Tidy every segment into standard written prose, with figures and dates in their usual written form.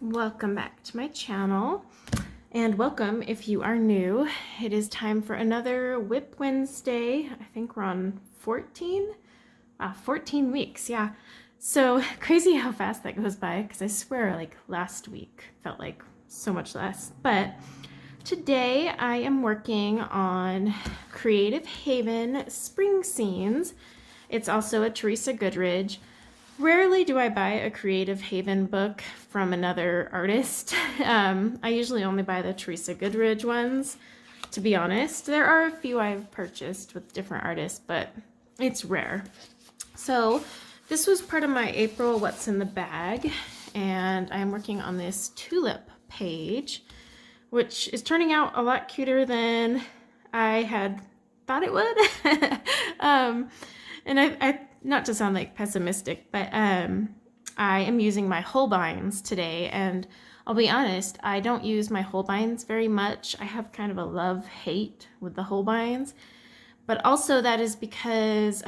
Welcome back to my channel, and welcome if you are new. It is time for another WIP Wednesday. I think we're on 14? 14 weeks, yeah. So crazy how fast that goes by, because I swear like last week felt like so much less. But today I am working on Creative Haven Spring Scenes. It's also a Teresa Goodridge. Rarely do I buy a Creative Haven book from another artist. I usually only buy the Teresa Goodridge ones, to be honest. There are a few I've purchased with different artists, but it's rare. So this was part of my April What's in the Bag, and I'm working on this tulip page, which is turning out a lot cuter than I had thought it would. And I not to sound like pessimistic, but I am using my Holbeins today, and I'll be honest, I don't use my Holbeins very much. I have kind of a love-hate with the Holbeins, but also that is because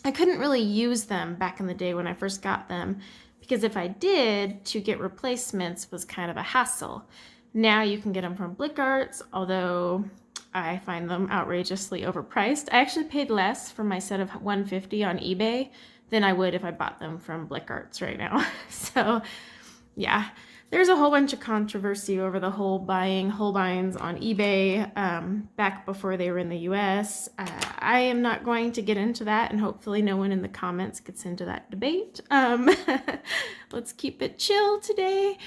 I couldn't really use them back in the day when I first got them, because if I did, to get replacements was kind of a hassle. Now you can get them from Blick Arts, although I find them outrageously overpriced. I actually paid less for my set of $150 on eBay than I would if I bought them from Blick Arts right now. So yeah, there's a whole bunch of controversy over the whole buying Holbeins on eBay back before they were in the US. I am not going to get into that, and hopefully no one in the comments gets into that debate. Let's keep it chill today.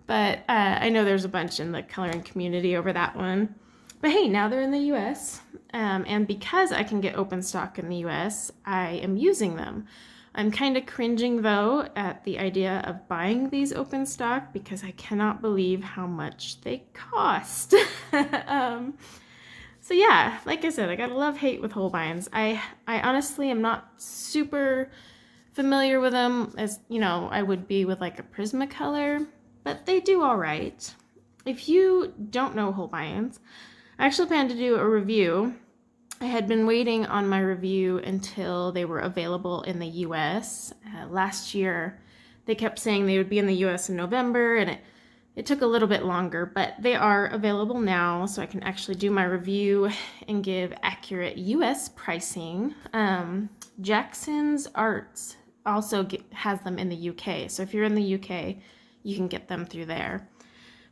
But I know there's a bunch in the coloring community over that one. But hey, now they're in the US, and because I can get open stock in the US, I am using them. I'm kind of cringing, though, at the idea of buying these open stock because I cannot believe how much they cost. So yeah, like I said, I got a love-hate with Holbeins. I honestly am not super familiar with them as, you know, I would be with like a Prismacolor, but they do all right. If you don't know Holbeins, I actually planned to do a review. I had been waiting on my review until they were available in the US. Last year, they kept saying they would be in the US in November, and it took a little bit longer, but they are available now, so I can actually do my review and give accurate US pricing. Jackson's Arts also has them in the UK, so if you're in the UK, you can get them through there.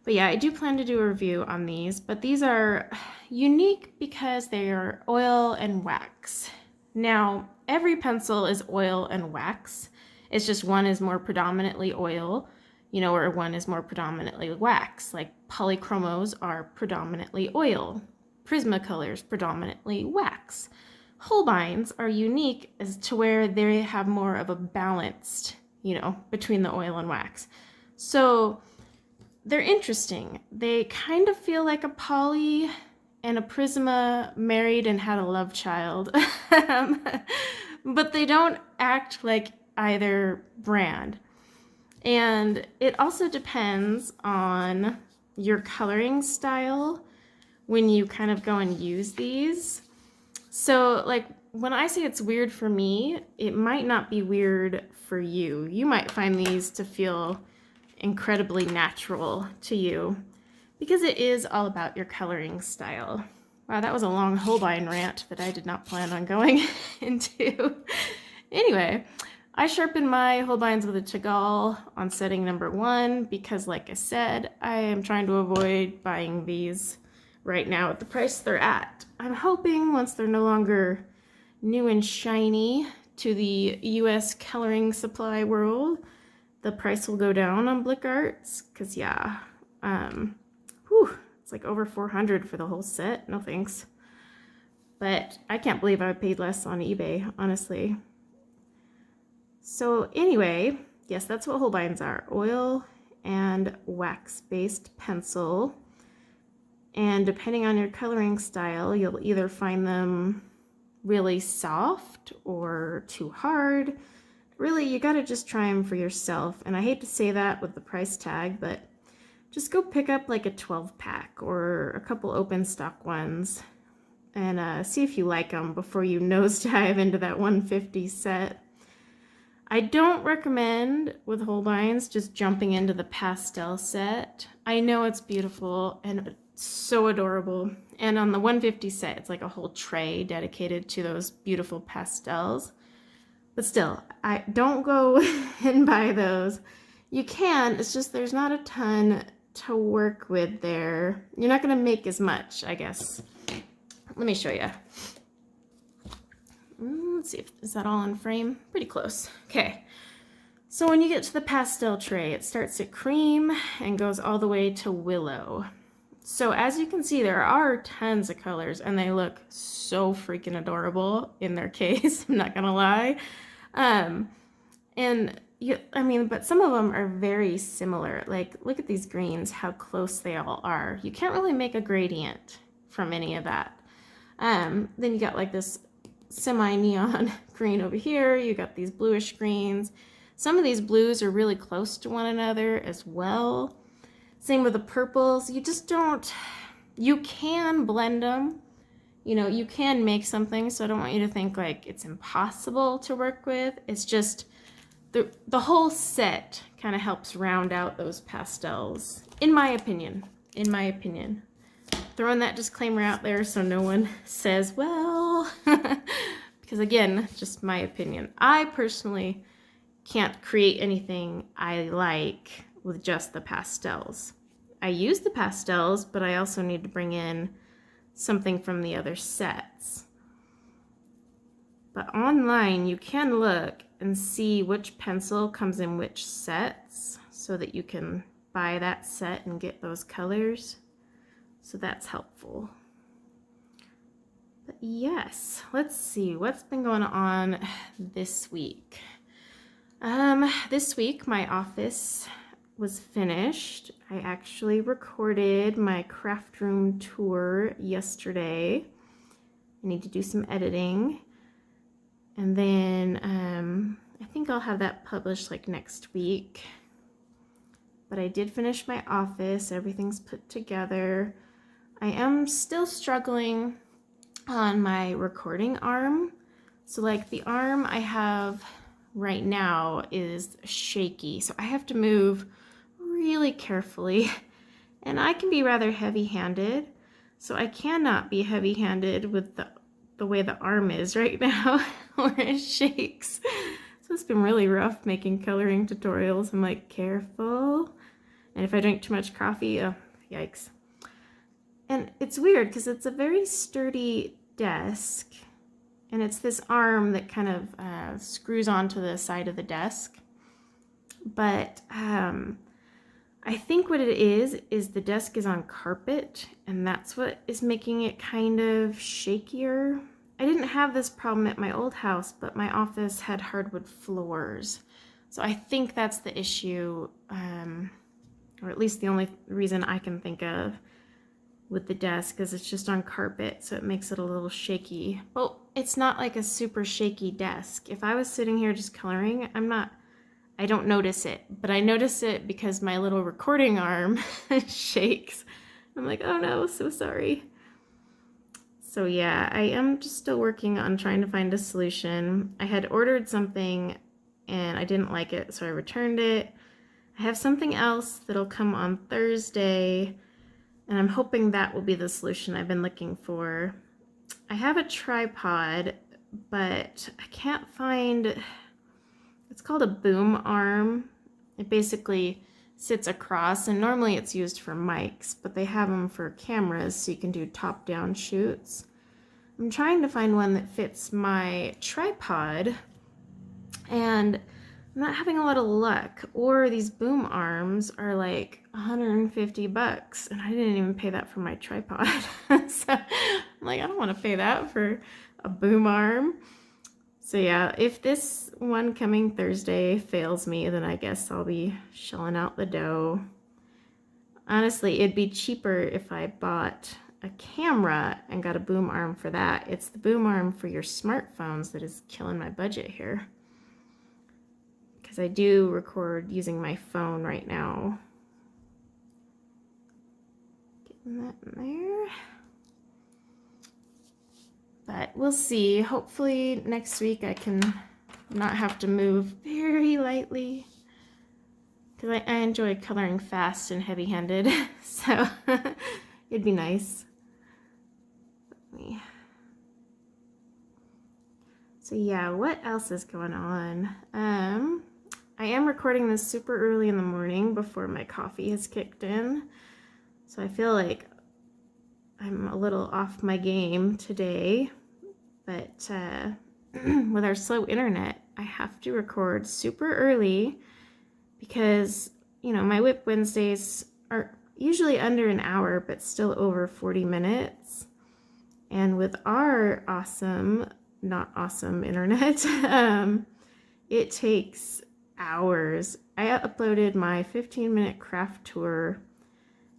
But yeah, I do plan to do a review on these, but these are unique because they are oil and wax. Now, every pencil is oil and wax. It's just one is more predominantly oil, you know, or one is more predominantly wax. Like polychromos are predominantly oil. Prismacolors predominantly wax. Holbeins are unique as to where they have more of a balanced, you know, between the oil and wax. So they're interesting. They kind of feel like a poly and a Prisma married and had a love child. But they don't act like either brand. And it also depends on your coloring style when you kind of go and use these. So like when I say it's weird for me, it might not be weird for you. You might find these to feel incredibly natural to you because it is all about your coloring style. Wow, that was a long Holbein rant that I did not plan on going into. Anyway, I sharpened my Holbeins with a Chagall on setting number 1 because, like I said, I am trying to avoid buying these right now at the price they're at. I'm hoping once they're no longer new and shiny to the US coloring supply world, the price will go down on Blick Arts, because yeah, it's like over $400 for the whole set. No thanks. But I can't believe I paid less on eBay, honestly. So anyway, yes, that's what Holbeins are. Oil and wax-based pencil. And depending on your coloring style, you'll either find them really soft or too hard. Really, you gotta just try them for yourself. And I hate to say that with the price tag, but just go pick up like a 12-pack or a couple open stock ones and see if you like them before you nosedive into that $150 set. I don't recommend with Holbeins just jumping into the pastel set. I know it's beautiful and so adorable. And on the 150 set, it's like a whole tray dedicated to those beautiful pastels. But still, I don't go and buy those. You can, it's just there's not a ton to work with there. You're not going to make as much, I guess. Let me show you. Let's see, is that all in frame? Pretty close. Okay. So when you get to the pastel tray, it starts at cream and goes all the way to willow. So as you can see, there are tons of colors and they look so freaking adorable in their case. I'm not gonna lie. But some of them are very similar. Like, look at these greens, how close they all are. You can't really make a gradient from any of that. Then you got like this semi-neon green over here. You got these bluish greens. Some of these blues are really close to one another as well. Same with the purples. You can blend them. You know, you can make something, so I don't want you to think like it's impossible to work with. It's just the whole set kind of helps round out those pastels, in my opinion. Throwing that disclaimer out there so no one says, well, because again, just my opinion. I personally can't create anything I like with just the pastels. I use the pastels, but I also need to bring in something from the other sets. But online, you can look and see which pencil comes in which sets so that you can buy that set and get those colors. So that's helpful. But yes, let's see what's been going on this week. This week my office was finished. I actually recorded my craft room tour yesterday. I need to do some editing. And then I think I'll have that published like next week. But I did finish my office. Everything's put together. I am still struggling on my recording arm. So like the arm I have right now is shaky. So I have to move really carefully. And I can be rather heavy-handed. So I cannot be heavy-handed with the way the arm is right now where it shakes. So it's been really rough making coloring tutorials. I'm like, careful. And if I drink too much coffee, oh, yikes. And it's weird because it's a very sturdy desk and it's this arm that kind of screws onto the side of the desk. But I think what it is the desk is on carpet and that's what is making it kind of shakier. I didn't have this problem at my old house, but my office had hardwood floors. So I think that's the issue, or at least the only reason I can think of with the desk is it's just on carpet, so it makes it a little shaky. Well, it's not like a super shaky desk. If I was sitting here just coloring, I don't notice it, but I notice it because my little recording arm shakes. I'm like, oh no, so sorry. So yeah, I am just still working on trying to find a solution. I had ordered something and I didn't like it, so I returned it. I have something else that'll come on Thursday, and I'm hoping that will be the solution I've been looking for. I have a tripod, but I can't find, it's called a boom arm. It basically sits across, and normally it's used for mics, but they have them for cameras so you can do top-down shoots. I'm trying to find one that fits my tripod, and I'm not having a lot of luck, or these boom arms are like $150 and I didn't even pay that for my tripod. So I'm like, I don't want to pay that for a boom arm. So yeah, if this one coming Thursday fails me, then I guess I'll be shelling out the dough. Honestly, it'd be cheaper if I bought a camera and got a boom arm for that. It's the boom arm for your smartphones that is killing my budget here. Because I do record using my phone right now. Getting that in there. But we'll see. Hopefully next week I can not have to move very lightly. Because I enjoy coloring fast and heavy-handed, so it'd be nice. So yeah, what else is going on? I am recording this super early in the morning before my coffee has kicked in. So I feel like I'm a little off my game today. But with our slow internet, I have to record super early because, you know, my WIP Wednesdays are usually under an hour, but still over 40 minutes. And with our awesome, not awesome internet, it takes hours. I uploaded my 15-minute craft tour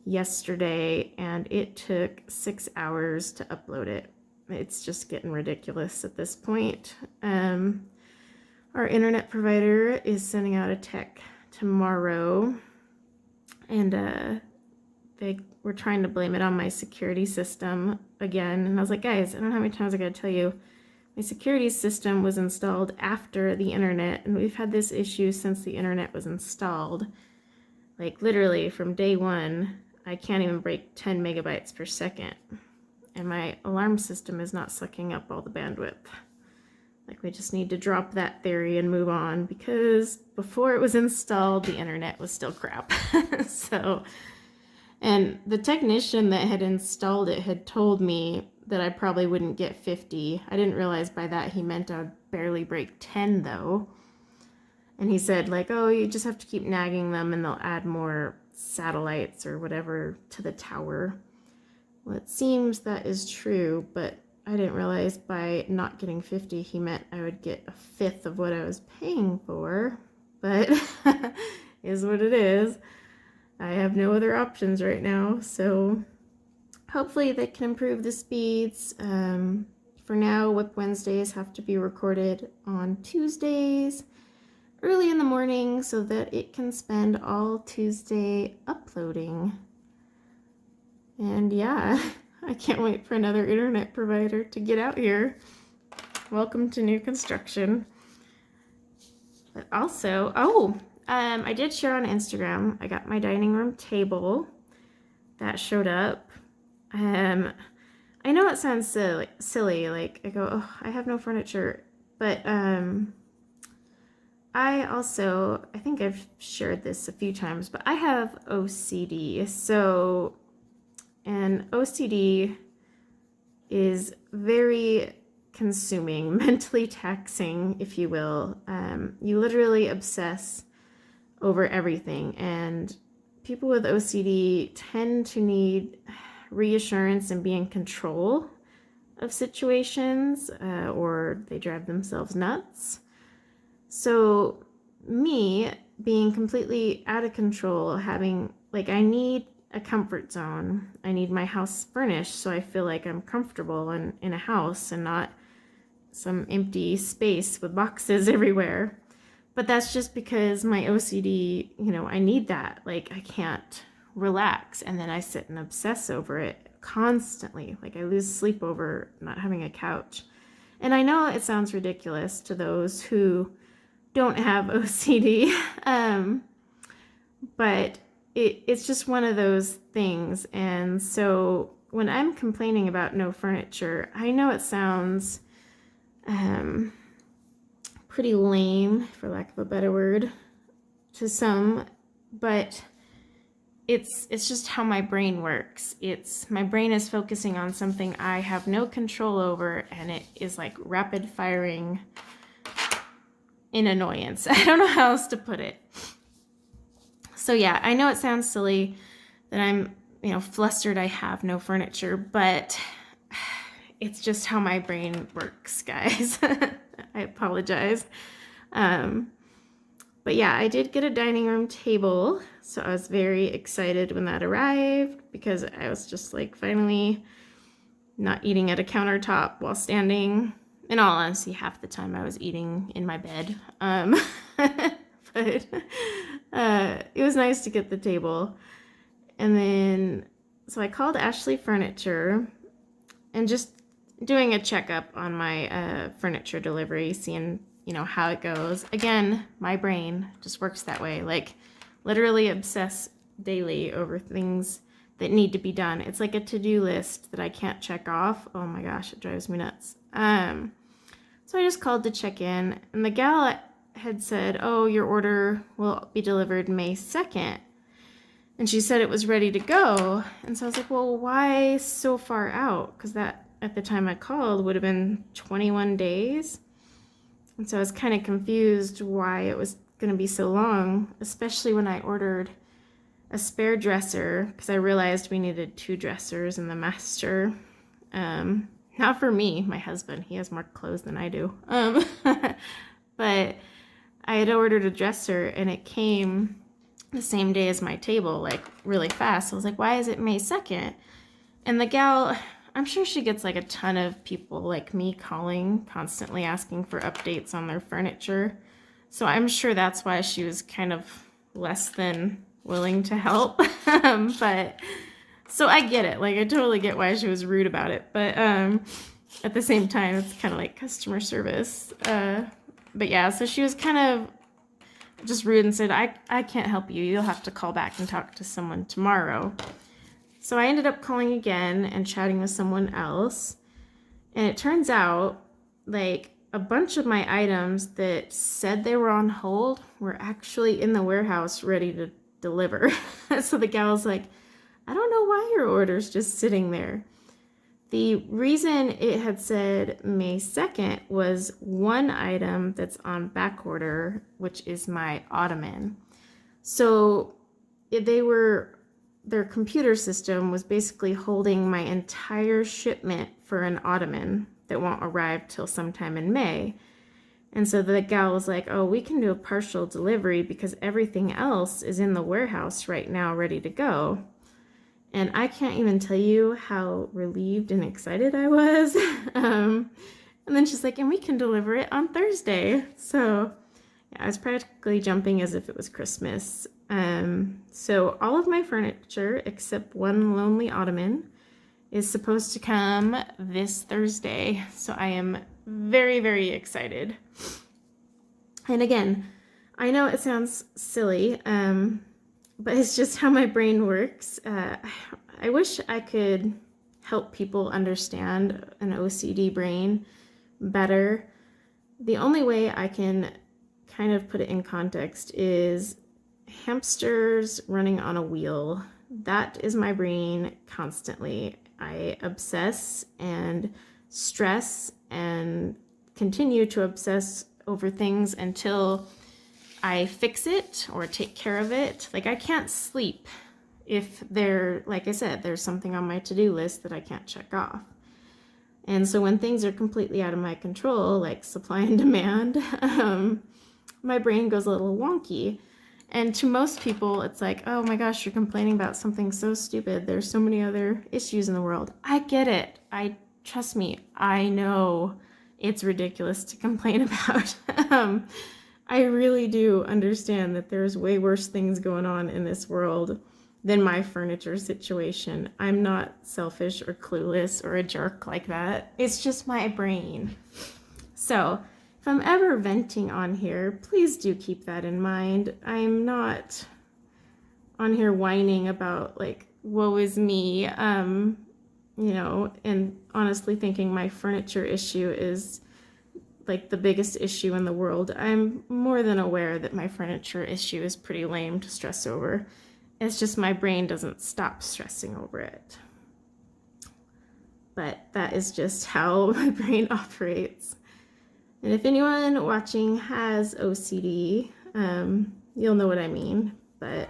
yesterday, and it took 6 hours to upload it. It's just getting ridiculous at this point. Our internet provider is sending out a tech tomorrow, and they were trying to blame it on my security system again. And I was like, guys, I don't know how many times I gotta tell you, my security system was installed after the internet, and we've had this issue since the internet was installed. Like literally from day one, I can't even break 10 megabytes per second. And my alarm system is not sucking up all the bandwidth. Like, we just need to drop that theory and move on, because before it was installed, the internet was still crap. So, and the technician that had installed it had told me that I probably wouldn't get 50. I didn't realize by that he meant I would barely break 10 though. And he said like, oh, you just have to keep nagging them and they'll add more satellites or whatever to the tower. Well, it seems that is true, but I didn't realize by not getting 50 he meant I would get a fifth of what I was paying for. But is what it is. I have no other options right now, so hopefully they can improve the speeds. For now, WIP Wednesdays have to be recorded on Tuesdays early in the morning so that it can spend all Tuesday uploading. And yeah, I can't wait for another internet provider to get out here. Welcome to new construction. But also, I did share on Instagram. I got my dining room table that showed up. I know it sounds silly, like I go, oh, I have no furniture, but I think I've shared this a few times, but I have OCD. So, and OCD is very consuming, mentally taxing, if you will. You literally obsess over everything, and people with OCD tend to need reassurance and be in control of situations, or they drive themselves nuts. So me being completely out of control, having, like, I need a comfort zone. I need my house furnished so I feel like I'm comfortable in a house and not some empty space with boxes everywhere. But that's just because my OCD, you know, I need that. Like, I can't relax, and then I sit and obsess over it constantly. Like, I lose sleep over not having a couch. And I know it sounds ridiculous to those who don't have OCD, but it's just one of those things. And so when I'm complaining about no furniture, I know it sounds pretty lame, for lack of a better word, to some, but it's just how my brain works. My brain is focusing on something I have no control over, and it is like rapid firing in annoyance. I don't know how else to put it. So yeah, I know it sounds silly that I'm, you know, flustered I have no furniture, but it's just how my brain works, guys. I apologize. But yeah, I did get a dining room table, so I was very excited when that arrived, because I was just like finally not eating at a countertop while standing. In all honesty, half the time I was eating in my bed. But it was nice to get the table. And then, so I called Ashley Furniture and just doing a checkup on my furniture delivery, seeing you know, how it goes. Again, my brain just works that way. Like, literally obsess daily over things that need to be done. It's like a to-do list that I can't check off. Oh my gosh, it drives me nuts. So I just called to check in, and the gal had said, oh, your order will be delivered May 2nd. And she said it was ready to go. And so I was like, well, why so far out? Because that, at the time I called, would have been 21 days. And so I was kind of confused why it was going to be so long, especially when I ordered a spare dresser, because I realized we needed 2 dressers in the master. Not for me, my husband. He has more clothes than I do. But I had ordered a dresser, and it came the same day as my table, like really fast. So I was like, why is it May 2nd? And the gal, I'm sure she gets like a ton of people like me calling, constantly asking for updates on their furniture. So I'm sure that's why she was kind of less than willing to help. But so I get it. Like, I totally get why she was rude about it. But at the same time, it's kind of like customer service. But yeah, so she was kind of just rude and said, I can't help you. You'll have to call back and talk to someone tomorrow. So I ended up calling again and chatting with someone else. And it turns out, like, a bunch of my items that said they were on hold were actually in the warehouse ready to deliver. So the gal was like, I don't know why your order's just sitting there. The reason it had said May 2nd was one item that's on back order, which is my ottoman. So their computer system was basically holding my entire shipment for an ottoman that won't arrive till sometime in May. And so the gal was like, oh, we can do a partial delivery because everything else is in the warehouse right now ready to go. And I can't even tell you how relieved and excited I was. And then she's like, and we can deliver it on Thursday. So yeah, I was practically jumping as if it was Christmas. So all of my furniture, except one lonely ottoman, is supposed to come this Thursday. So I am very, very excited. And again, I know it sounds silly, but it's just how my brain works. I wish I could help people understand an OCD brain better. The only way I can kind of put it in context is hamsters running on a wheel. That is my brain constantly. I obsess and stress and continue to obsess over things until I fix it or take care of it. Like, I can't sleep if like I said, there's something on my to-do list that I can't check off. And so when things are completely out of my control, like supply and demand, my brain goes a little wonky. And to most people, it's like, oh my gosh, you're complaining about something so stupid. There's so many other issues in the world. I get it. Trust me, I know it's ridiculous to complain about. I really do understand that there's way worse things going on in this world than my furniture situation. I'm not selfish or clueless or a jerk like that. It's just my brain. So if I'm ever venting on here, please do keep that in mind. I'm not on here whining about, like, woe is me, and honestly thinking my furniture issue is like the biggest issue in the world. I'm more than aware that my furniture issue is pretty lame to stress over. It's just my brain doesn't stop stressing over it. But that is just how my brain operates. And if anyone watching has OCD, you'll know what I mean. But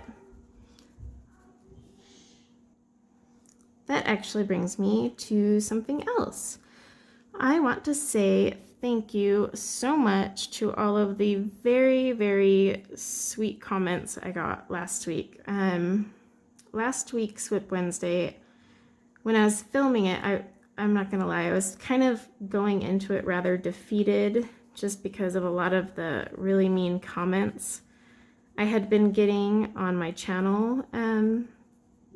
that actually brings me to something else. I want to say thank you so much to all of the very, very sweet comments I got last week. Last week's WIP Wednesday, when I was filming it, I'm not going to lie, I was kind of going into it rather defeated just because of a lot of the really mean comments I had been getting on my channel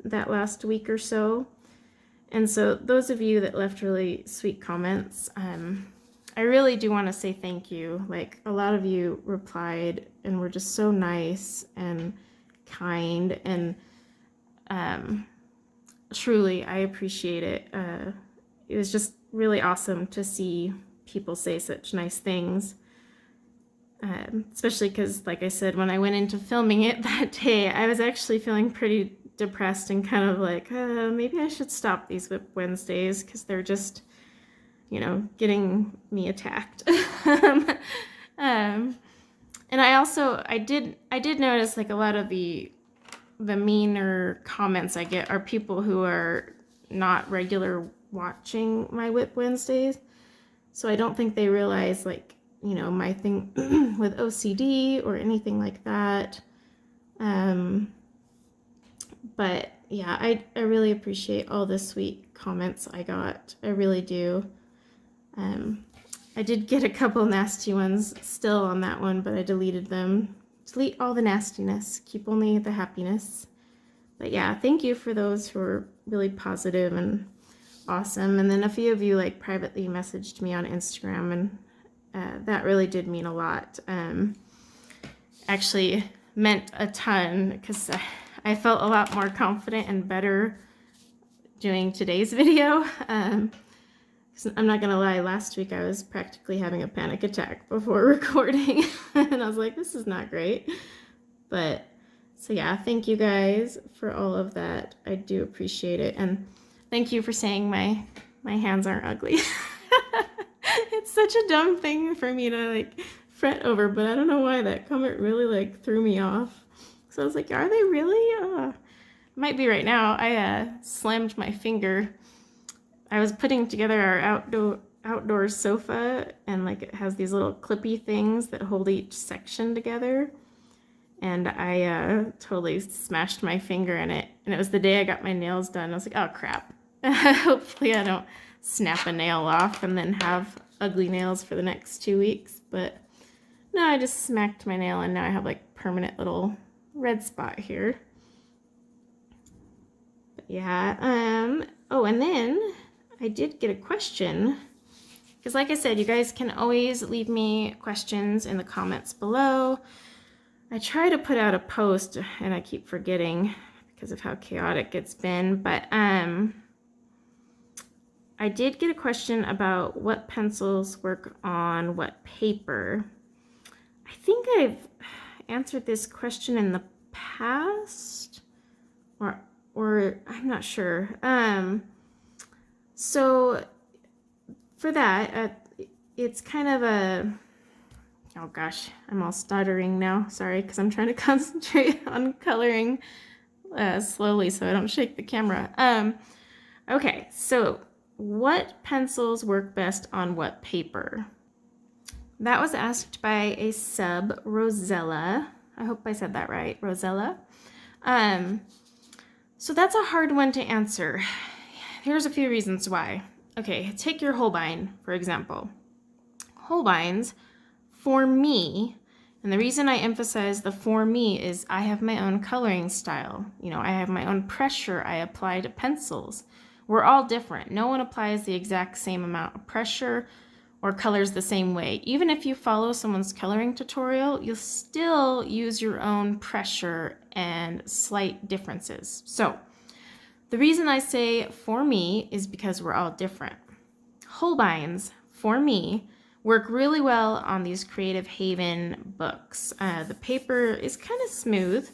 that last week or so. And so those of you that left really sweet comments, I I really do want to say thank you. Like, a lot of you replied and were just so nice and kind, and truly, I appreciate it. It was just really awesome to see people say such nice things. Especially because, like I said, when I went into filming it that day, I was actually feeling pretty depressed and kind of like, maybe I should stop these WIP Wednesdays because they're just, getting me attacked. And I did notice, like, a lot of the meaner comments I get are people who are not regular watching my WIP Wednesdays. So I don't think they realize, like, my thing with OCD or anything like that. But yeah, I really appreciate all the sweet comments I got. I really do. I did get a couple nasty ones still on that one, but I deleted them. Delete all the nastiness, keep only the happiness. But yeah, thank you for those who are really positive and awesome. And then a few of you, like, privately messaged me on Instagram, and that really did mean a lot. Actually meant a ton, because I felt a lot more confident and better doing today's video. I'm not gonna lie, last week I was practically having a panic attack before recording, and I was like, this is not great. But so yeah, thank you guys for all of that. I do appreciate it, and thank you for saying my hands aren't ugly. It's such a dumb thing for me to, like, fret over, but I don't know why that comment really, like, threw me off. So I was like, are they really? Might be right now. I slammed my finger. I was putting together our outdoor sofa, and, like, it has these little clippy things that hold each section together. And I totally smashed my finger in it. And it was the day I got my nails done. I was like, oh crap. Hopefully I don't snap a nail off and then have ugly nails for the next 2 weeks. But no, I just smacked my nail, and now I have, like, permanent little red spot here. But yeah, oh, and then I did get a question, because, like I said, you guys can always leave me questions in the comments below. I try to put out a post, and I keep forgetting because of how chaotic it's been, but I did get a question about what pencils work on what paper. I think I've answered this question in the past, or I'm not sure. So for that, it's kind of a, oh gosh, I'm all stuttering now. Sorry, because I'm trying to concentrate on coloring slowly so I don't shake the camera. Okay, so what pencils work best on what paper? That was asked by a sub, Rosella. I hope I said that right, Rosella. So that's a hard one to answer. Here's a few reasons why. Okay, take your Holbein, for example. Holbeins, for me, and the reason I emphasize the for me is I have my own coloring style. I have my own pressure I apply to pencils. We're all different. No one applies the exact same amount of pressure or colors the same way. Even if you follow someone's coloring tutorial, you'll still use your own pressure and slight differences. So the reason I say for me is because we're all different. Holbeins, for me, work really well on these Creative Haven books. The paper is kind of smooth.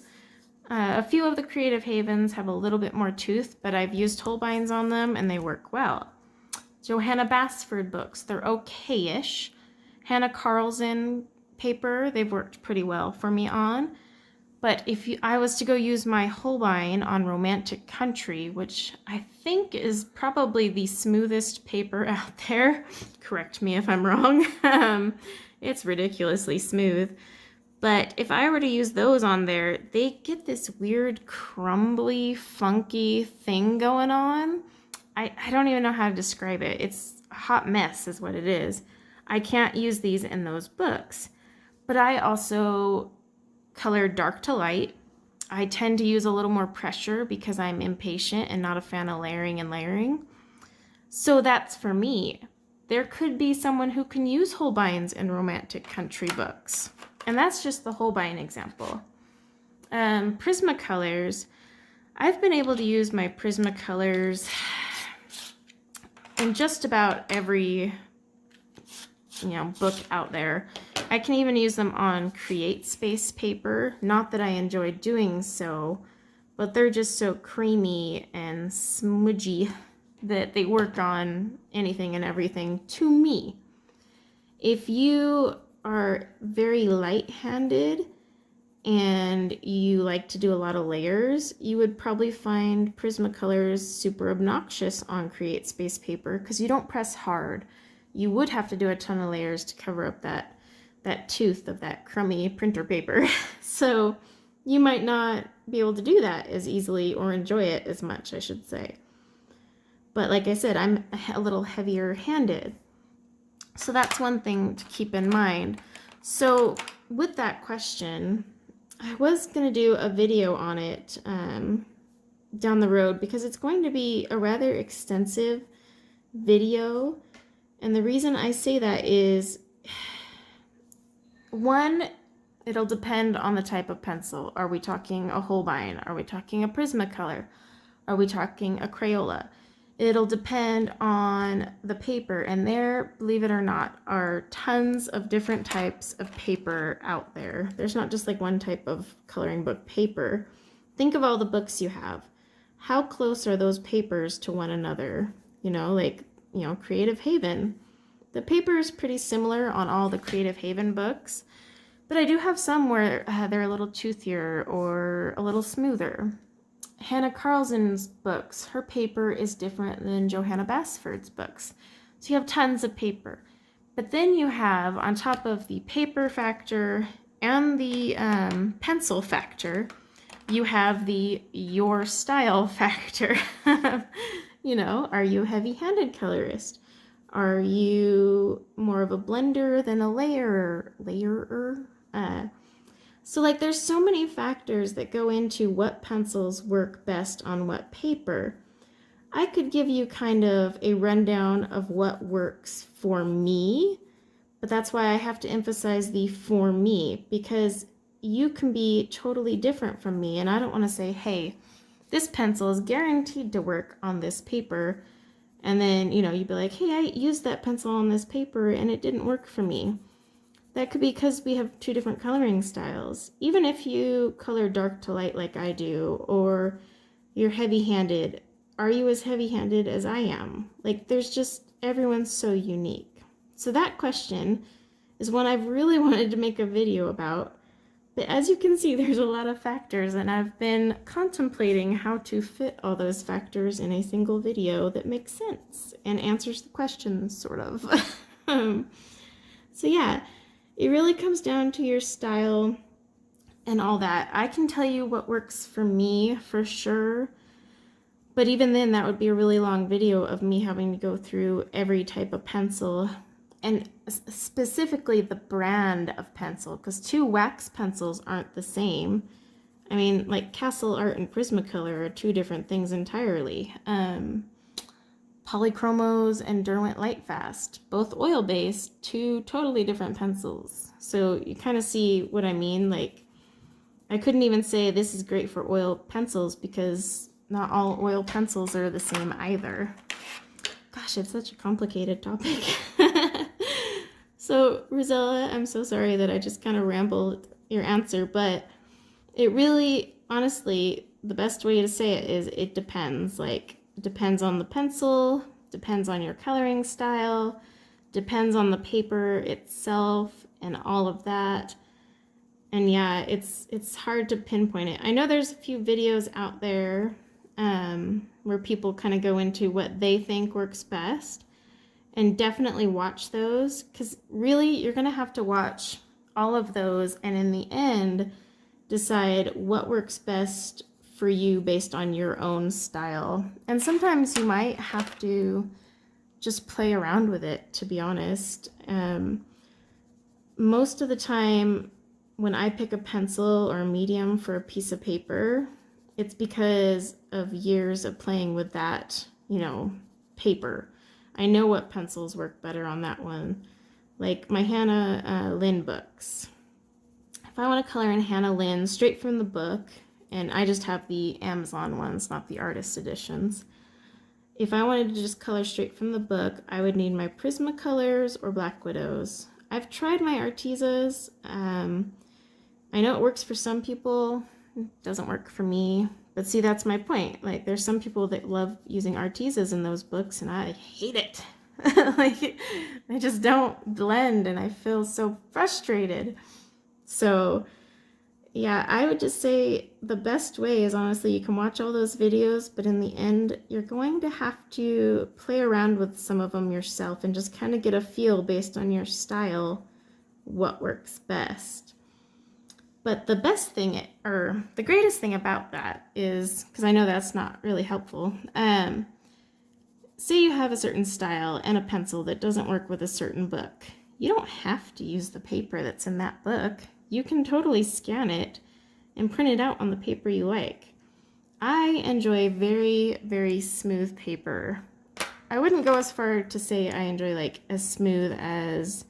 A few of the Creative Havens have a little bit more tooth, but I've used Holbeins on them and they work well. Johanna Basford books, they're okay-ish. Hannah Carlson paper, they've worked pretty well for me on. But if I was to go use my Holbein on Romantic Country, which I think is probably the smoothest paper out there, correct me if I'm wrong, it's ridiculously smooth. But if I were to use those on there, they get this weird crumbly, funky thing going on. I don't even know how to describe it. It's a hot mess is what it is. I can't use these in those books. But I also color dark to light. I tend to use a little more pressure because I'm impatient and not a fan of layering and layering. So that's for me. There could be someone who can use Holbeins in romantic country books. And that's just the Holbein example. Prismacolors. I've been able to use my Prismacolors in just about every, book out there. I can even use them on Create Space paper. Not that I enjoy doing so, but they're just so creamy and smudgy that they work on anything and everything to me. If you are very light-handed and you like to do a lot of layers, you would probably find Prismacolors super obnoxious on Create Space paper because you don't press hard. You would have to do a ton of layers to cover up that tooth of that crummy printer paper. So you might not be able to do that as easily or enjoy it as much, I should say. But like I said, I'm a little heavier handed. So that's one thing to keep in mind. So with that question, I was going to do a video on it down the road because it's going to be a rather extensive video. And the reason I say that is, one, it'll depend on the type of pencil. Are we talking a Holbein? Are we talking a Prismacolor? Are we talking a Crayola? It'll depend on the paper, and there, believe it or not, are tons of different types of paper out there. There's not just like one type of coloring book paper. Think of all the books you have. How close are those papers to one another? Creative Haven. The paper is pretty similar on all the Creative Haven books, but I do have some where they're a little toothier or a little smoother. Hannah Carlson's books, her paper is different than Johanna Basford's books. So you have tons of paper. But then you have, on top of the paper factor and the pencil factor, you have the your style factor. Are you a heavy-handed colorist? Are you more of a blender than a layerer? So there's so many factors that go into what pencils work best on what paper. I could give you kind of a rundown of what works for me, but that's why I have to emphasize the for me, because you can be totally different from me, and I don't want to say, hey, this pencil is guaranteed to work on this paper, and then, you'd be like, hey, I used that pencil on this paper and it didn't work for me. That could be because we have two different coloring styles. Even if you color dark to light like I do, or you're heavy-handed, are you as heavy-handed as I am? Everyone's so unique. So that question is one I've really wanted to make a video about. But as you can see, there's a lot of factors, and I've been contemplating how to fit all those factors in a single video that makes sense and answers the questions, sort of. So yeah. It really comes down to your style and all that. I can tell you what works for me for sure, but even then that would be a really long video of me having to go through every type of pencil and specifically the brand of pencil, because two wax pencils aren't the same. I mean, Castle Art and Prismacolor are two different things entirely. Polychromos and Derwent Lightfast, both oil-based, two totally different pencils. So you kind of see what I mean. I couldn't even say this is great for oil pencils because not all oil pencils are the same either. Gosh, it's such a complicated topic. So, Rosella, I'm so sorry that I just kind of rambled your answer, but it really, honestly, the best way to say it is it depends. Depends on the pencil, depends on your coloring style, depends on the paper itself and all of that. And yeah, it's hard to pinpoint it. I know there's a few videos out there where people kind of go into what they think works best, and definitely watch those, because really you're going to have to watch all of those and in the end decide what works best for you based on your own style. And sometimes you might have to just play around with it, to be honest. Most of the time when I pick a pencil or a medium for a piece of paper, it's because of years of playing with that, paper. I know what pencils work better on that one. Like my Hannah Lynn books. If I want to color in Hannah Lynn straight from the book, and I just have the Amazon ones, not the artist editions. If I wanted to just color straight from the book, I would need my Prismacolors or Black Widows. I've tried my Artezas. I know it works for some people. It doesn't work for me. But see, that's my point. Like, there's some people that love using Artezas in those books, and I hate it. Like, they just don't blend, and I feel so frustrated. So, yeah, I would just say the best way is honestly, you can watch all those videos, but in the end, you're going to have to play around with some of them yourself and just kind of get a feel based on your style what works best. But the best thing, or the greatest thing about that is, because I know that's not really helpful, say you have a certain style and a pencil that doesn't work with a certain book. You don't have to use the paper that's in that book. You can totally scan it and print it out on the paper you like. I enjoy very, very smooth paper. I wouldn't go as far to say I enjoy like as smooth as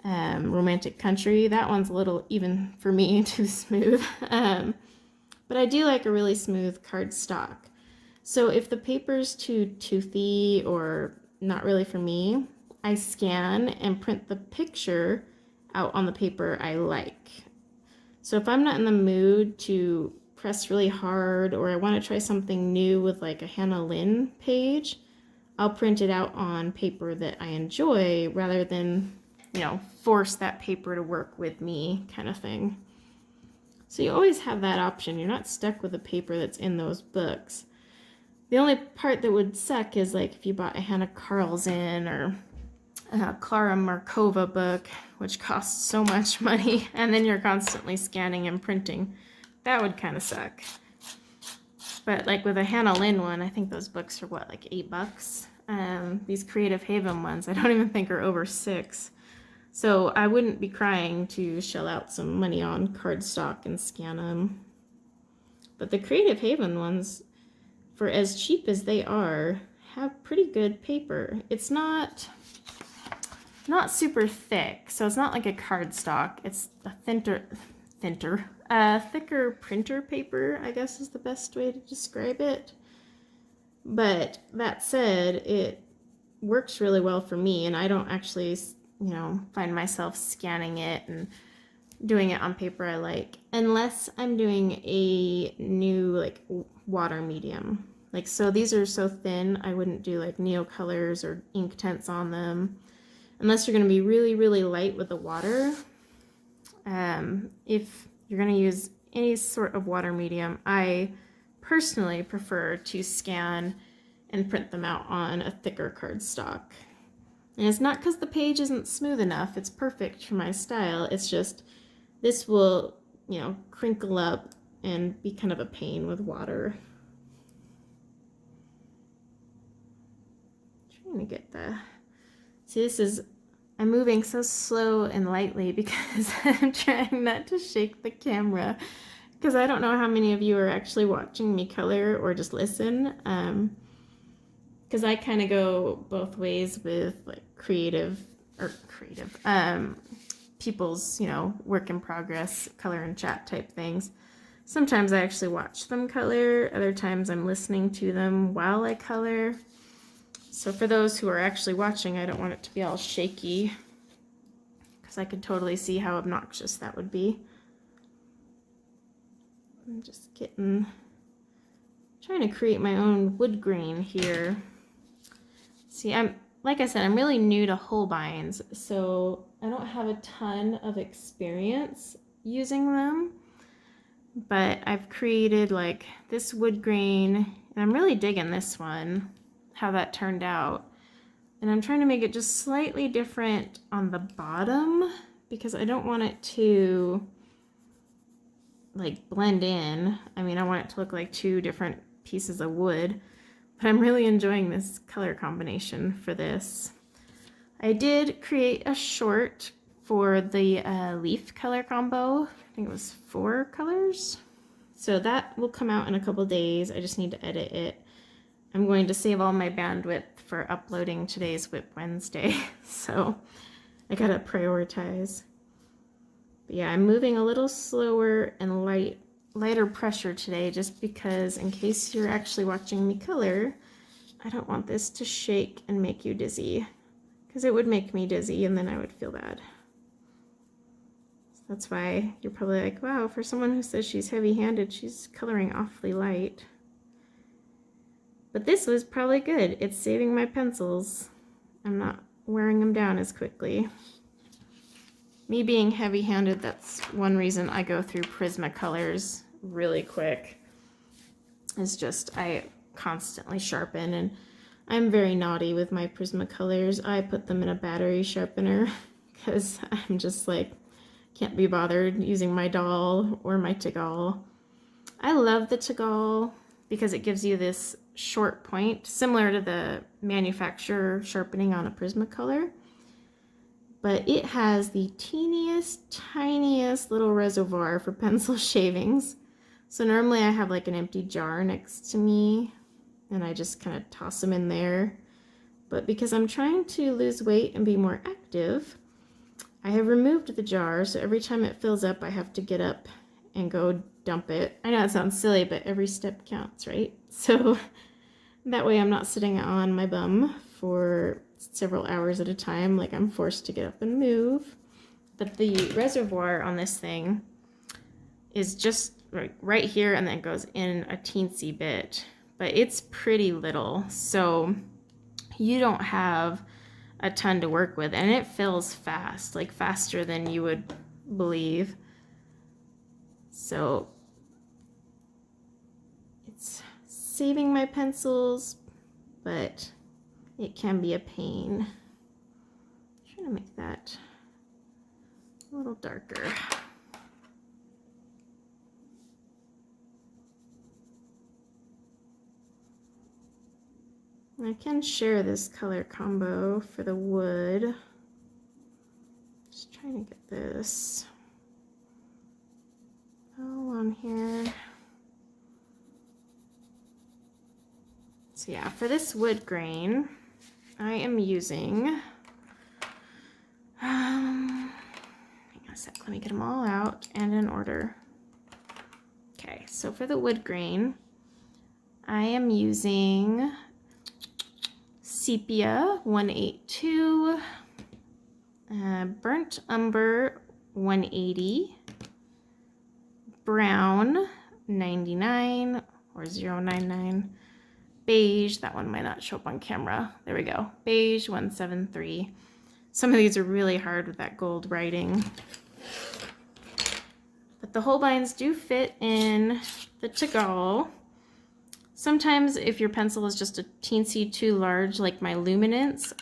Romantic Country. That one's a little, even for me, too smooth. But I do like a really smooth cardstock. So if the paper's too toothy or not really for me, I scan and print the picture out on the paper I like. So if I'm not in the mood to press really hard, or I want to try something new with like a Hannah Lynn page, I'll print it out on paper that I enjoy rather than, you know, force that paper to work with me kind of thing. So you always have that option. You're not stuck with the paper that's in those books. The only part that would suck is like if you bought a Hannah Carlson or a Clara Markova book, which costs so much money, and then you're constantly scanning and printing. That would kind of suck. But like with a Hannah Lynn one, I think those books are what, like $8? These Creative Haven ones, I don't even think are over $6. So I wouldn't be crying to shell out some money on cardstock and scan them. But the Creative Haven ones, for as cheap as they are, have pretty good paper. It's not super thick, so it's not like a cardstock. It's a thicker printer paper, I guess is the best way to describe it. But that said, it works really well for me, and I don't actually, you know, find myself scanning it and doing it on paper I like, unless I'm doing a new like water medium. Like, so these are so thin, I wouldn't do like Neocolors or Inktense on them. Unless you're going to be really, really light with the water. If you're going to use any sort of water medium, I personally prefer to scan and print them out on a thicker cardstock. And it's not because the page isn't smooth enough. It's perfect for my style. It's just this will, you know, crinkle up and be kind of a pain with water. Trying to get the... See, I'm moving so slow and lightly because I'm trying not to shake the camera, because I don't know how many of you are actually watching me color or just listen, because I kind of go both ways with like people's, you know, work in progress, color and chat type things. Sometimes I actually watch them color, other times I'm listening to them while I color. So for those who are actually watching, I don't want it to be all shaky, because I could totally see how obnoxious that would be. I'm just trying to create my own wood grain here. See, like I said, I'm really new to Holbeins, so I don't have a ton of experience using them, but I've created like this wood grain, and I'm really digging this one, how that turned out. And I'm trying to make it just slightly different on the bottom because I don't want it to like blend in. I mean, I want it to look like two different pieces of wood, but I'm really enjoying this color combination for this. I did create a short for the leaf color combo. I think it was 4 colors. So that will come out in a couple days. I just need to edit it. I'm going to save all my bandwidth for uploading today's WIP Wednesday. So I gotta prioritize. But yeah, I'm moving a little slower and lighter pressure today just because in case you're actually watching me color, I don't want this to shake and make you dizzy, because it would make me dizzy and then I would feel bad. So that's why you're probably like, wow, for someone who says she's heavy-handed, she's coloring awfully light. But this was probably good. It's saving my pencils. I'm not wearing them down as quickly. Me being heavy-handed, that's one reason I go through Prismacolors really quick. It's just I constantly sharpen, and I'm very naughty with my Prismacolors. I put them in a battery sharpener because I'm just like, can't be bothered using my doll or my Tegall. I love the Tegall because it gives you this short point, similar to the manufacturer sharpening on a Prismacolor. But it has the teeniest, tiniest little reservoir for pencil shavings. So normally I have like an empty jar next to me and I just kind of toss them in there. But because I'm trying to lose weight and be more active, I have removed the jar. So every time it fills up, I have to get up and go dump it. I know it sounds silly, but every step counts, right? So that way I'm not sitting on my bum for several hours at a time, like I'm forced to get up and move. But the reservoir on this thing is just right here, and then it goes in a teensy bit, but it's pretty little, so you don't have a ton to work with, and it fills fast, like faster than you would believe. So it's saving my pencils, but it can be a pain. I'm trying to make that a little darker. I can share this color combo for the wood. Just trying to get this all on here. So yeah, for this wood grain, I am using, hang on a sec, let me get them all out and in order. Okay, so for the wood grain, I am using Sepia 182, Burnt Umber 180, Brown 99 or 099, Beige, that one might not show up on camera. There we go. Beige 173. Some of these are really hard with that gold writing. But the Holbeins do fit in the Tegall. Sometimes if your pencil is just a teensy too large, like my Luminance,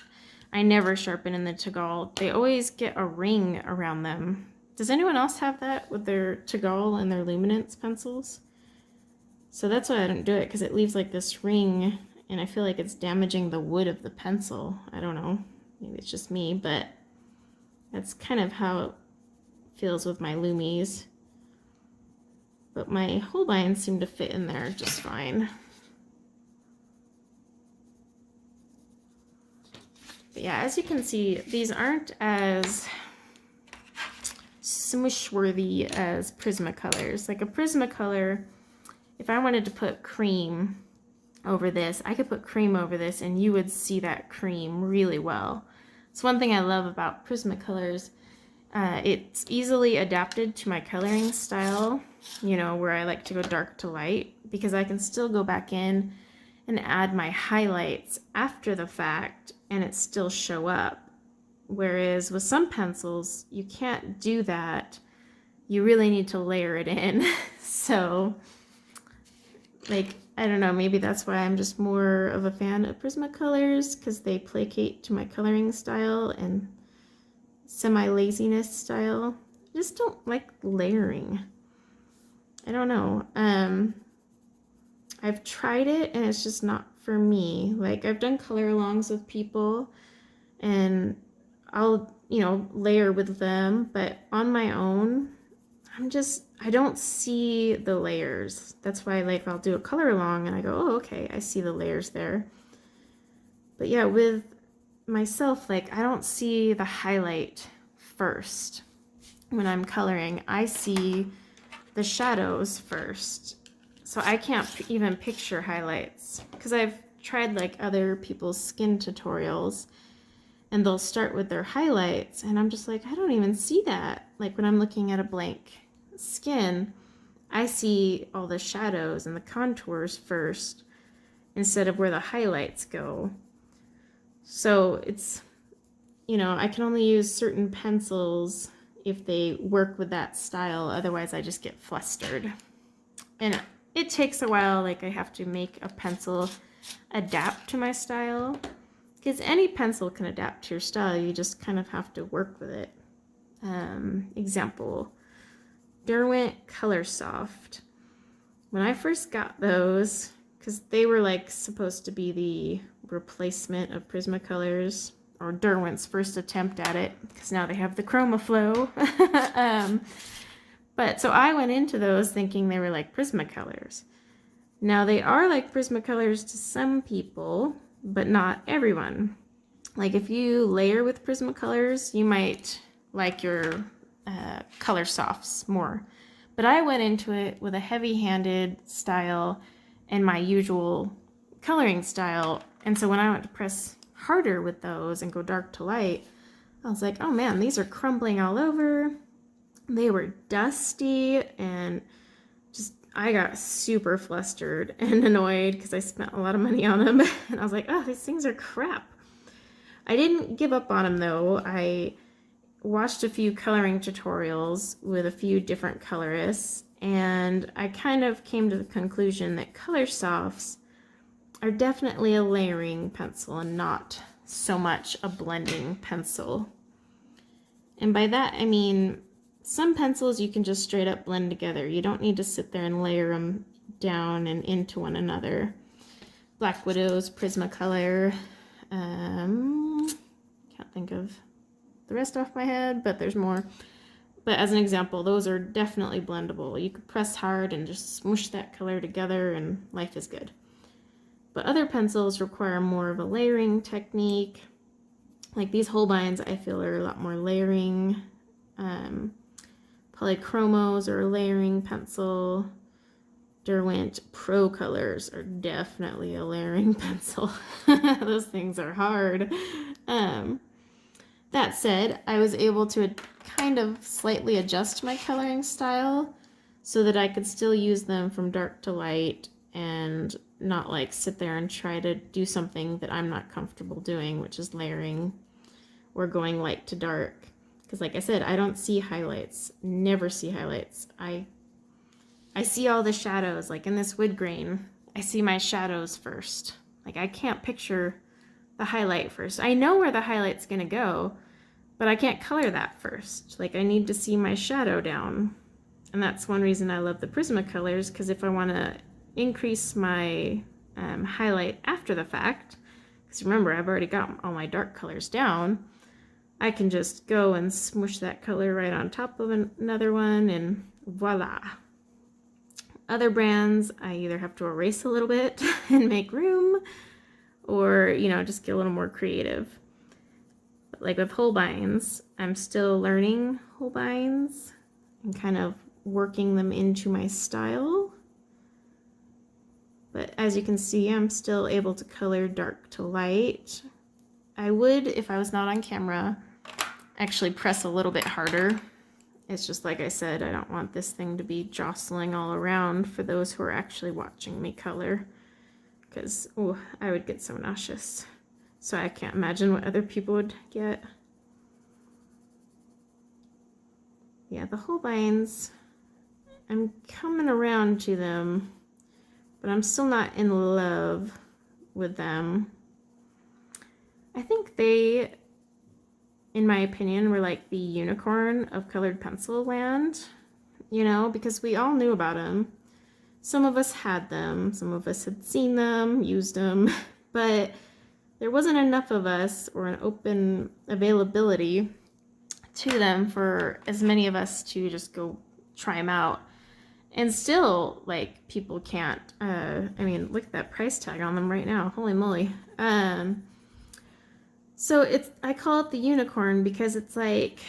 I never sharpen in the Tegall. They always get a ring around them. Does anyone else have that with their Tegall and their Luminance pencils? So that's why I don't do it, because it leaves like this ring, and I feel like it's damaging the wood of the pencil. I don't know. Maybe it's just me, but that's kind of how it feels with my Lumies. But my Holbeins seem to fit in there just fine. But yeah, as you can see, these aren't as smush-worthy as Prismacolors. Like a Prismacolor, if I wanted to put cream over this, I could put cream over this and you would see that cream really well. It's one thing I love about Prismacolors. It's easily adapted to my coloring style, you know, where I like to go dark to light, because I can still go back in and add my highlights after the fact and it still show up. Whereas with some pencils, you can't do that. You really need to layer it in. So, like, I don't know, maybe that's why I'm just more of a fan of Prismacolors, because they placate to my coloring style and semi-laziness style. I just don't like layering. I don't know. I've tried it and it's just not for me. Like, I've done color alongs with people and I'll, you know, layer with them, but on my own, I don't see the layers. That's why, like, I'll do a color along and I go, oh, okay, I see the layers there. But yeah, with myself, like, I don't see the highlight first when I'm coloring. I see the shadows first. So I can't even picture highlights because I've tried like other people's skin tutorials and they'll start with their highlights and I'm just like, I don't even see that. Like when I'm looking at a blank skin, I see all the shadows and the contours first instead of where the highlights go. So it's, you know, I can only use certain pencils if they work with that style. Otherwise I just get flustered. And it takes a while, like I have to make a pencil adapt to my style. Because any pencil can adapt to your style, you just kind of have to work with it. Example, Derwent Color Soft. When I first got those, because they were like supposed to be the replacement of Prismacolors, or Derwent's first attempt at it, because now they have the ChromaFlow. But so I went into those thinking they were like Prismacolors. Now they are like Prismacolors to some people, but not everyone. Like if you layer with Prismacolors, you might like your color softs more. But I went into it with a heavy-handed style and my usual coloring style. And so when I went to press harder with those and go dark to light, I was like, oh man, these are crumbling all over. They were dusty and just, I got super flustered and annoyed because I spent a lot of money on them. And I was like, oh, these things are crap. I didn't give up on them though. I watched a few coloring tutorials with a few different colorists, and I kind of came to the conclusion that color softs are definitely a layering pencil and not so much a blending pencil. And by that, I mean, some pencils you can just straight up blend together. You don't need to sit there and layer them down and into one another. Black Widow's Prismacolor. Can't think of the rest off my head, but there's more. But as an example, those are definitely blendable. You could press hard and just smoosh that color together and life is good. But other pencils require more of a layering technique. Like these Holbeins, I feel are a lot more layering. Polychromos are a layering pencil. Derwent Pro Colors are definitely a layering pencil. Those things are hard. That said, I was able to kind of slightly adjust my coloring style so that I could still use them from dark to light and not like sit there and try to do something that I'm not comfortable doing, which is layering or going light to dark. Because like I said, I don't see highlights, never see highlights. I see all the shadows, like in this wood grain, I see my shadows first. Like I can't picture the highlight first. I know where the highlight's gonna go, but I can't color that first. Like I need to see my shadow down. And that's one reason I love the Prismacolors, because if I wanna increase my highlight after the fact, because remember I've already got all my dark colors down, I can just go and smoosh that color right on top of another one and voila. Other brands, I either have to erase a little bit and make room, or, you know, just get a little more creative. But like with Holbeins, I'm still learning Holbeins and kind of working them into my style. But as you can see, I'm still able to color dark to light. I would, if I was not on camera, actually press a little bit harder. It's just like I said, I don't want this thing to be jostling all around for those who are actually watching me color, because I would get so nauseous. So I can't imagine what other people would get. Yeah, the Holbeins, I'm coming around to them, but I'm still not in love with them. I think they, in my opinion, were like the unicorn of colored pencil land, you know, because we all knew about them. Some of us had them, some of us had seen them, used them, but there wasn't enough of us or an open availability to them for as many of us to just go try them out. And still, like, people can't, I mean, look at that price tag on them right now. Holy moly. So I call it the unicorn because it's like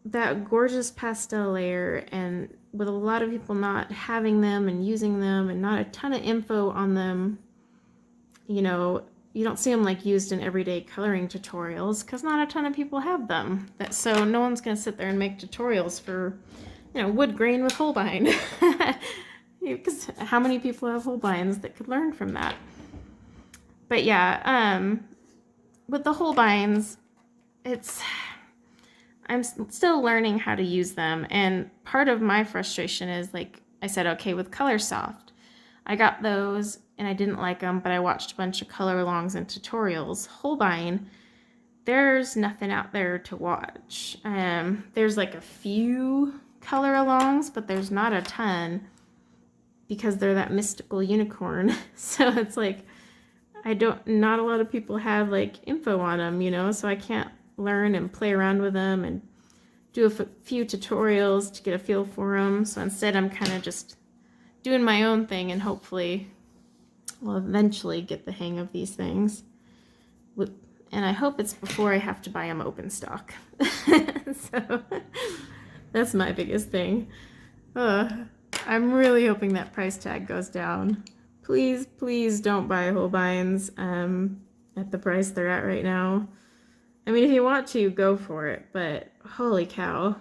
that gorgeous pastel layer, and with a lot of people not having them and using them and not a ton of info on them, you know, you don't see them like used in everyday coloring tutorials because not a ton of people have them. So no one's going to sit there and make tutorials for, you know, wood grain with Holbein. Because how many people have Holbeins that could learn from that? But yeah, with the Holbeins, I'm still learning how to use them. And part of my frustration is, like I said, okay, with Color Soft, I got those and I didn't like them, but I watched a bunch of color alongs and tutorials. Holbein, there's nothing out there to watch. There's like a few color alongs, but there's not a ton because they're that mystical unicorn. So it's like, not a lot of people have like info on them, you know, so I can't learn and play around with them and do a few tutorials to get a feel for them. So instead I'm kind of just doing my own thing, and hopefully we'll eventually get the hang of these things. And I hope it's before I have to buy them open stock. So that's my biggest thing. I'm really hoping that price tag goes down. Please, please don't buy Holbeins at the price they're at right now. I mean, if you want to, go for it, but holy cow.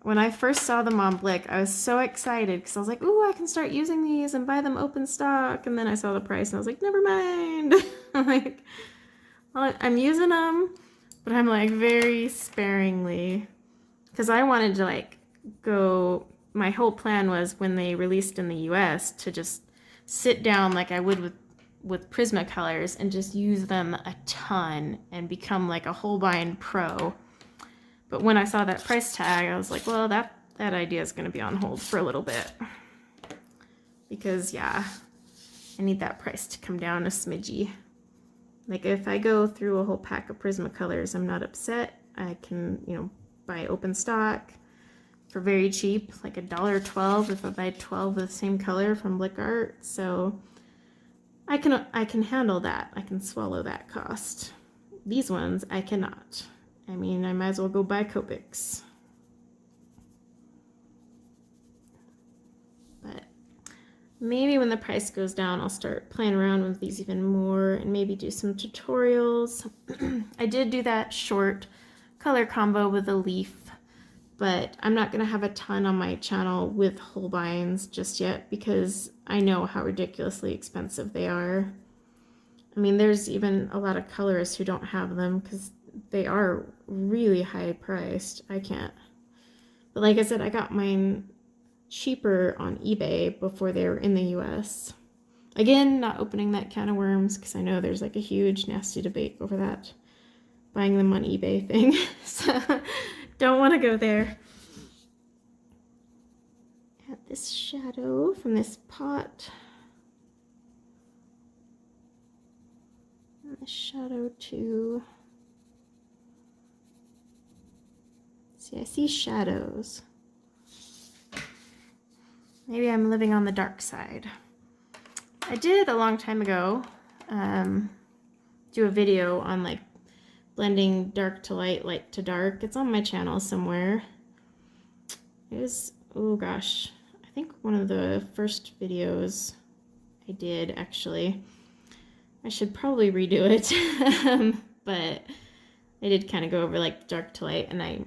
When I first saw them on Blick, I was so excited because I was like, ooh, I can start using these and buy them open stock. And then I saw the price and I was like, never mind. I'm like, well, I'm using them, but I'm like very sparingly, because I wanted to like go, my whole plan was when they released in the US to just sit down like I would with Prismacolors and just use them a ton and become like a Holbein pro. But when I saw that price tag, I was like, well, that idea is going to be on hold for a little bit. Because, yeah, I need that price to come down a smidgy. Like, if I go through a whole pack of Prismacolors, I'm not upset. I can, you know, buy open stock for very cheap, like $1.12 if I buy 12 of the same color from Blick Art. So I can handle that. I can swallow that cost. These ones, I cannot. I mean, I might as well go buy Copics. But maybe when the price goes down, I'll start playing around with these even more and maybe do some tutorials. I did do that short color combo with a leaf, but I'm not going to have a ton on my channel with Holbeins just yet because I know how ridiculously expensive they are. I mean, there's even a lot of colorists who don't have them because they are really high priced. I can't. But like I said, I got mine cheaper on eBay before they were in the US. Again, not opening that can of worms because I know there's like a huge nasty debate over that buying them on eBay thing. So don't want to go there. Add this shadow from this pot. And the shadow too. See, I see shadows. Maybe I'm living on the dark side. I did a long time ago do a video on like blending dark to light, light to dark. It's on my channel somewhere. It was, oh gosh, I think one of the first videos I did actually. I should probably redo it. But I did kind of go over like dark to light, and I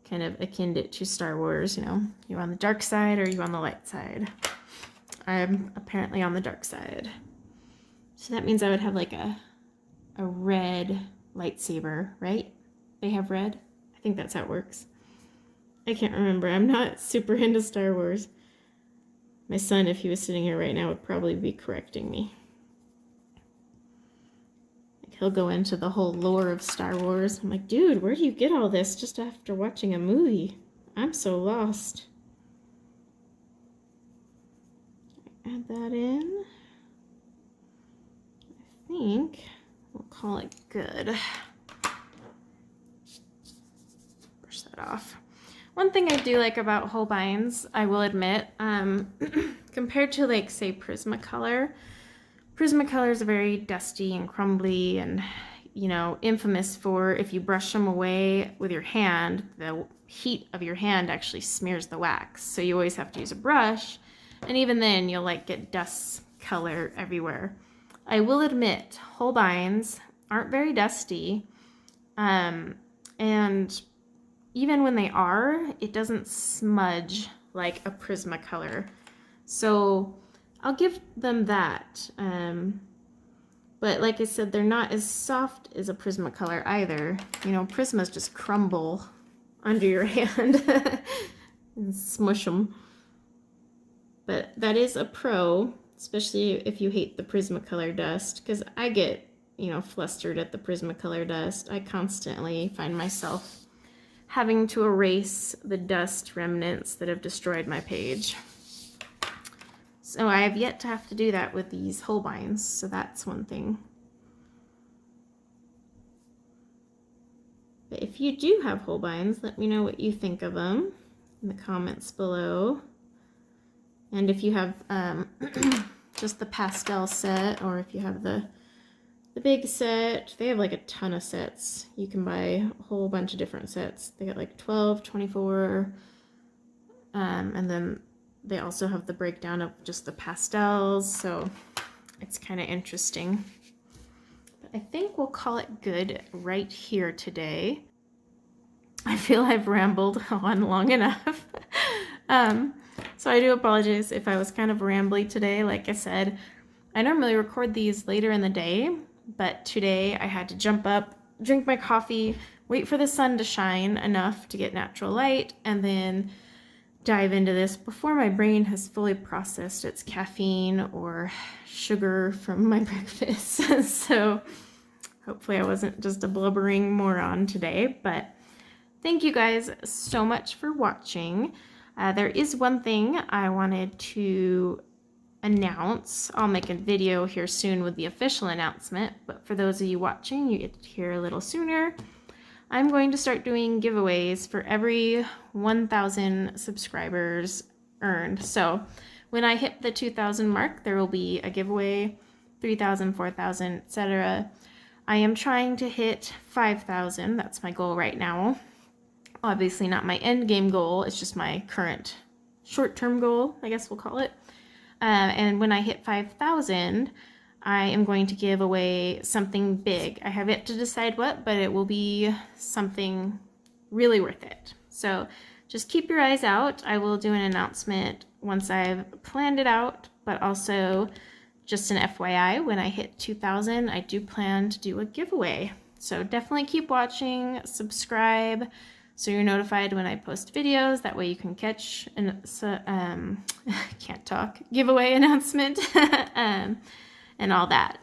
kind of akined it to Star Wars, you know, you on the dark side or you on the light side. I'm apparently on the dark side. So that means I would have like a red lightsaber, right? They have red? I think that's how it works. I can't remember. I'm not super into Star Wars. My son, if he was sitting here right now, would probably be correcting me. He'll go into the whole lore of Star Wars. I'm like, dude, where do you get all this just after watching a movie? I'm so lost. Add that in. I think we'll call it good. Brush that off. One thing I do like about Holbeins, I will admit, compared to like say Prismacolor is very dusty and crumbly and, you know, infamous for if you brush them away with your hand, the heat of your hand actually smears the wax. So you always have to use a brush, and even then you'll like get dust color everywhere. I will admit, Holbeins aren't very dusty, and even when they are, it doesn't smudge like a Prismacolor. So I'll give them that. But like I said, they're not as soft as a Prismacolor either. You know, Prismas just crumble under your hand and smush them. But that is a pro, especially if you hate the Prismacolor dust, because I get, you know, flustered at the Prismacolor dust. I constantly find myself having to erase the dust remnants that have destroyed my page. So I have yet to have to do that with these Holbeins, so that's one thing. But if you do have Holbeins, let me know what you think of them in the comments below. And if you have just the pastel set, or if you have the big set, they have like a ton of sets. You can buy a whole bunch of different sets. They got like 12, 24, and then they also have the breakdown of just the pastels, so it's kind of interesting. But I think we'll call it good right here today. I feel I've rambled on long enough. So I do apologize if I was kind of rambly today. Like I said, I normally record these later in the day, but today I had to jump up, drink my coffee, wait for the sun to shine enough to get natural light, and then dive into this before my brain has fully processed its caffeine or sugar from my breakfast. So hopefully I wasn't just a blubbering moron today, but thank you guys so much for watching. There is one thing I wanted to announce. I'll make a video here soon with the official announcement, but for those of you watching, you get to hear a little sooner. I'm going to start doing giveaways for every 1,000 subscribers earned. So when I hit the 2,000 mark, there will be a giveaway, 3,000, 4,000, etc. I am trying to hit 5,000. That's my goal right now. Obviously not my end game goal. It's just my current short-term goal, I guess we'll call it. And when I hit 5,000, I am going to give away something big. I have yet to decide what, but it will be something really worth it. So just keep your eyes out. I will do an announcement once I've planned it out, but also just an FYI, when I hit 2,000, I do plan to do a giveaway. So definitely keep watching, subscribe, so you're notified when I post videos. That way you can catch an can't talk, giveaway announcement and all that.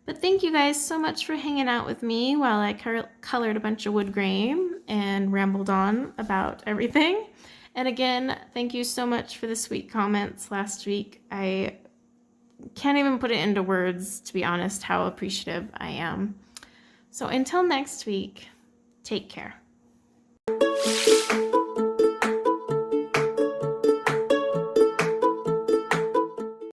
But thank you guys so much for hanging out with me while I colored a bunch of wood grain and rambled on about everything. And again, thank you so much for the sweet comments last week. I can't even put it into words, to be honest, how appreciative I am. So until next week, take care.